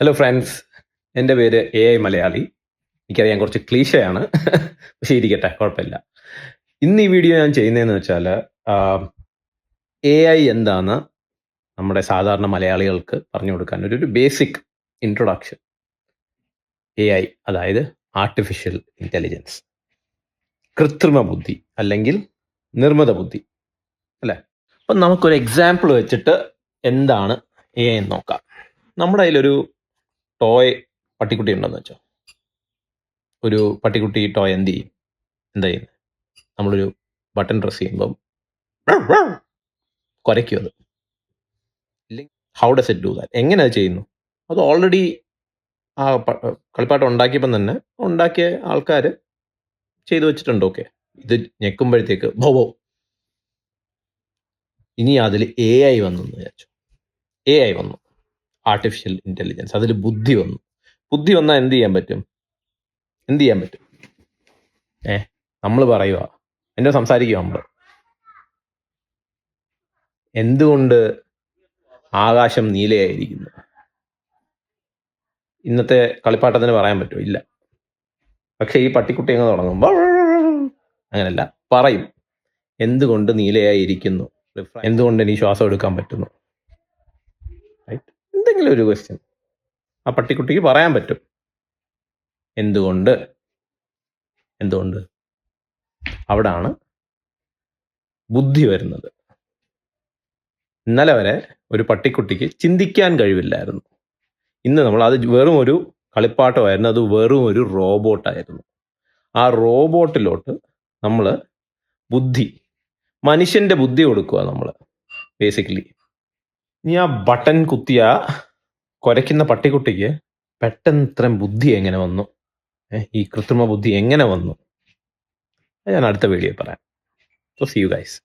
Hello friends, എൻ്റെ പേര് AI Malayali. എനിക്കറിയാം കുറച്ച് ക്ലീശയാണ്, പക്ഷേ ഇരിക്കട്ടെ, കുഴപ്പമില്ല. ഇന്ന് ഈ വീഡിയോ ഞാൻ ചെയ്യുന്നതെന്ന് വെച്ചാൽ AI എന്താണെന്ന് നമ്മുടെ സാധാരണ മലയാളികൾക്ക് പറഞ്ഞു കൊടുക്കാൻ ഒരു ബേസിക് ഇൻട്രൊഡക്ഷൻ. AI അതായത് ആർട്ടിഫിഷ്യൽ ഇൻ്റലിജൻസ്, കൃത്രിമ ബുദ്ധി അല്ലെങ്കിൽ നിർമ്മിത ബുദ്ധി, അല്ലേ? അപ്പം നമുക്കൊരു എക്സാമ്പിൾ വെച്ചിട്ട് എന്താണ് AI എന്ന് നോക്കാം. നമ്മുടെ കയ്യിലൊരു ടോയ് പട്ടിക്കുട്ടി ഉണ്ടെന്ന് വെച്ചോ. ഒരു പട്ടിക്കുട്ടി ടോയ് എന്ത് ചെയ്യും? എന്താ ചെയ്യുന്നത്? നമ്മളൊരു ബട്ടൺ പ്രസ് ചെയ്യുമ്പം കുരയ്ക്കും അത്. How does it do that? എങ്ങനെ അത് ചെയ്യുന്നു? അത് ഓൾറെഡി ആ കളിപ്പാട്ടം ഉണ്ടാക്കിയപ്പം തന്നെ ഉണ്ടാക്കിയ ആൾക്കാർ ചെയ്തു വെച്ചിട്ടുണ്ട്. ഓക്കെ, ഇത് ഞെക്കുമ്പോഴത്തേക്ക് ഭോ. ഇനി അതിൽ AI വന്നു എന്ന് വിചാരിച്ചു. AI വന്നു, ആർട്ടിഫിഷ്യൽ ഇൻ്റലിജൻസ്. അതിൽ ബുദ്ധി വന്നു. ബുദ്ധി വന്നാൽ എന്ത് ചെയ്യാൻ പറ്റും? നമ്മൾ പറയുക, എന്നെ സംസാരിക്കുക, നമ്മൾ എന്തുകൊണ്ട് ആകാശം നീലയായിരിക്കുന്നു? ഇന്നത്തെ കളിപ്പാട്ടത്തിന് പറയാൻ പറ്റുമോ? ഇല്ല. പക്ഷേ ഈ പട്ടിക്കുട്ടി അങ്ങ് തുടങ്ങും, അങ്ങനല്ല, പറയും എന്തുകൊണ്ട് നീലയായിരിക്കുന്നു, എന്തുകൊണ്ട് എനിക്ക് ശ്വാസം എടുക്കാൻ പറ്റുന്നു. റൈറ്റ്? എന്തെങ്കിലും ഒരു ക്വസ്റ്റ്യൻ ആ പട്ടിക്കുട്ടിക്ക് പറയാൻ പറ്റും. എന്തുകൊണ്ട്? അവിടാണ് ബുദ്ധി വരുന്നത്. ഇന്നലെ വരെ ഒരു പട്ടിക്കുട്ടിക്ക് ചിന്തിക്കാൻ കഴിവില്ലായിരുന്നു. ഇന്ന് നമ്മൾ അത് വെറും ഒരു കളിപ്പാട്ടമായിരുന്നു, അത് വെറും ഒരു റോബോട്ടായിരുന്നു. ആ റോബോട്ടിലോട്ട് നമ്മൾ ബുദ്ധി, മനുഷ്യൻ്റെ ബുദ്ധി കൊടുക്കുക നമ്മൾ ബേസിക്കലി. ഇനി ആ ബട്ടൺ കുത്തിയ കുരയ്ക്കുന്ന പട്ടിക്കുട്ടിക്ക് പെട്ടെന്ന് ഇത്രയും ബുദ്ധി എങ്ങനെ വന്നു? ഈ കൃത്രിമ ബുദ്ധി എങ്ങനെ വന്നു? ഞാൻ അടുത്ത വീഡിയോ പറയാം. So see you guys.